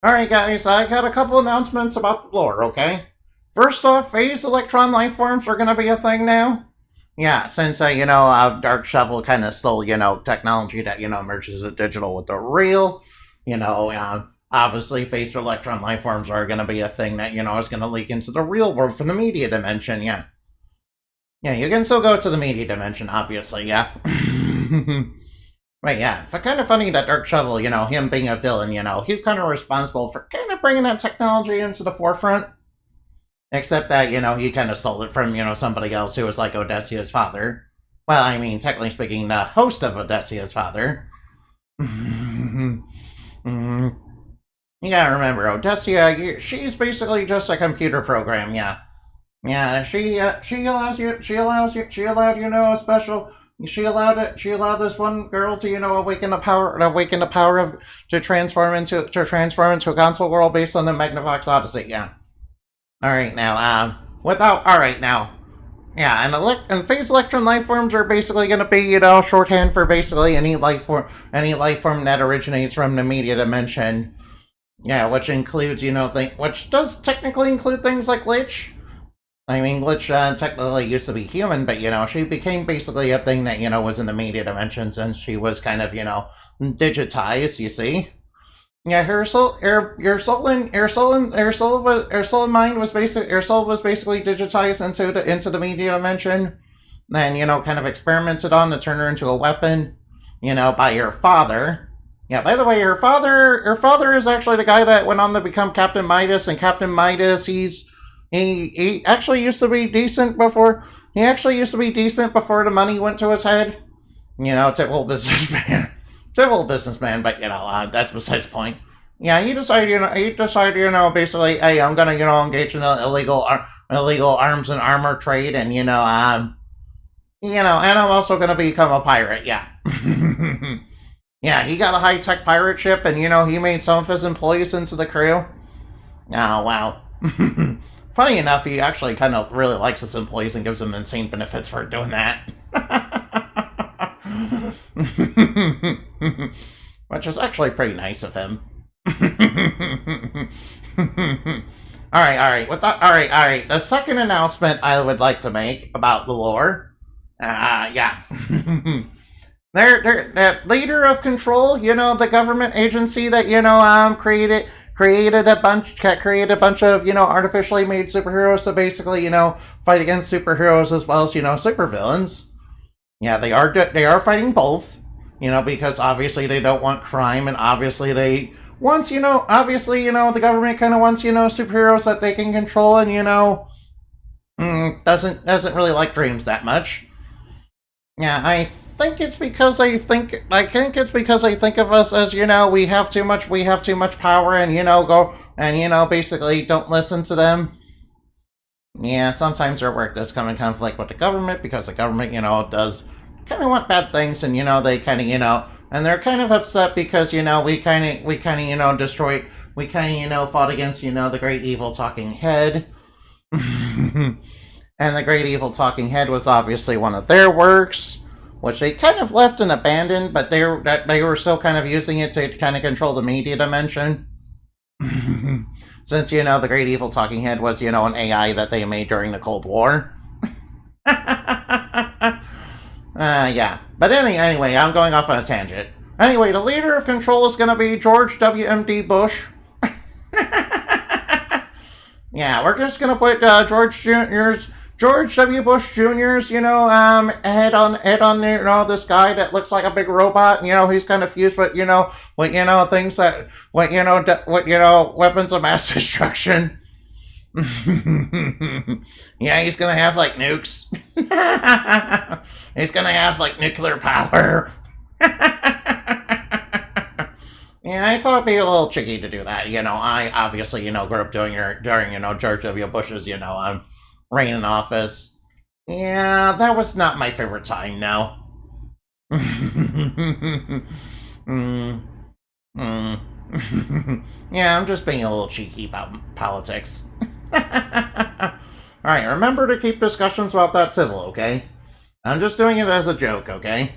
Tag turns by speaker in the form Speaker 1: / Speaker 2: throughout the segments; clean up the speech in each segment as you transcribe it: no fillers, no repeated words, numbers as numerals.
Speaker 1: Alright guys, I got a couple announcements about the lore, okay? First off, phase electron lifeforms are gonna be a thing now. Yeah, since, Dark Shovel kind of stole, technology that, merges the digital with the real. Obviously, phased electron lifeforms are gonna be a thing that, is gonna leak into the real world from the media dimension, yeah. Yeah, you can still go to the media dimension, obviously, yeah. Right, yeah. Kind of funny that Dark Shovel, him being a villain, he's kind of responsible for kind of bringing that technology into the forefront. Except that, he kind of stole it from, somebody else who was like Odessia's father. Well, I mean, technically speaking, the host of Odessia's father. You gotta remember, Odessia, she's basically just a computer program, yeah. Yeah, she allowed, a special. She allowed this one girl to, awaken the power of to transform into a console world based on the Magnavox Odyssey. Yeah. All right now, yeah, and phase electron lifeforms are basically going to be, shorthand for basically any life form that originates from the media dimension. Yeah, which includes, which does technically include things like Lich. I mean, Glitch technically used to be human, but, she became basically a thing that, was in the media dimensions, and she was kind of, digitized, you see? Yeah, her soul was basically digitized into the media dimension, then, kind of experimented on to turn her into a weapon, by her father. Yeah, by the way, her father is actually the guy that went on to become Captain Midas, and Captain Midas, he actually used to be decent before the money went to his head. Typical businessman. But that's besides the point. Yeah, he decided, basically, hey, I'm gonna, engage in the illegal arms and armor trade, and and I'm also gonna become a pirate. Yeah. Yeah, he got a high-tech pirate ship, and he made some of his employees into the crew. Oh wow. Funny enough, he actually kind of really likes his employees and gives them insane benefits for doing that. Which is actually pretty nice of him. Alright. Alright. The second announcement I would like to make about the lore. Yeah. Their leader of control, the government agency that, created a bunch of, artificially made superheroes to basically, fight against superheroes as well as, supervillains. Yeah, they are fighting both, because obviously they don't want crime, and obviously the government kind of wants, superheroes that they can control, and, doesn't really like dreams that much. Yeah, I think it's because I think of us as, we have too much power, and, basically don't listen to them. Yeah, sometimes our work does come in conflict with the government, because the government, does kind of want bad things, and, they kind of, and they're kind of upset because, we kind of, fought against, the great evil talking head. And the great evil talking head was obviously one of their works, which they kind of left and abandoned, but they were still kind of using it to kind of control the media dimension. Since, the great evil talking head was, an AI that they made during the Cold War. Yeah. But anyway, I'm going off on a tangent. Anyway, the leader of control is going to be George W.M.D. Bush. Yeah, we're just going to put George W. Bush Jr.'s, head on, this guy that looks like a big robot, and, he's kind of fused with, things that, weapons of mass destruction. Yeah, he's gonna have, like, nukes. He's gonna have, like, nuclear power. Yeah, I thought it'd be a little tricky to do that, I obviously, grew up during, George W. Bush's, reign in office. Yeah, that was not my favorite time, no. Yeah, I'm just being a little cheeky about politics. Alright, remember to keep discussions about that civil, okay? I'm just doing it as a joke, okay?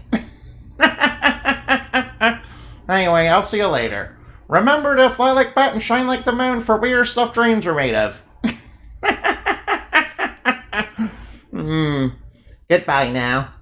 Speaker 1: Anyway, I'll see you later. Remember to fly like bat and shine like the moon, for we are stuff dreams are made of. Goodbye now.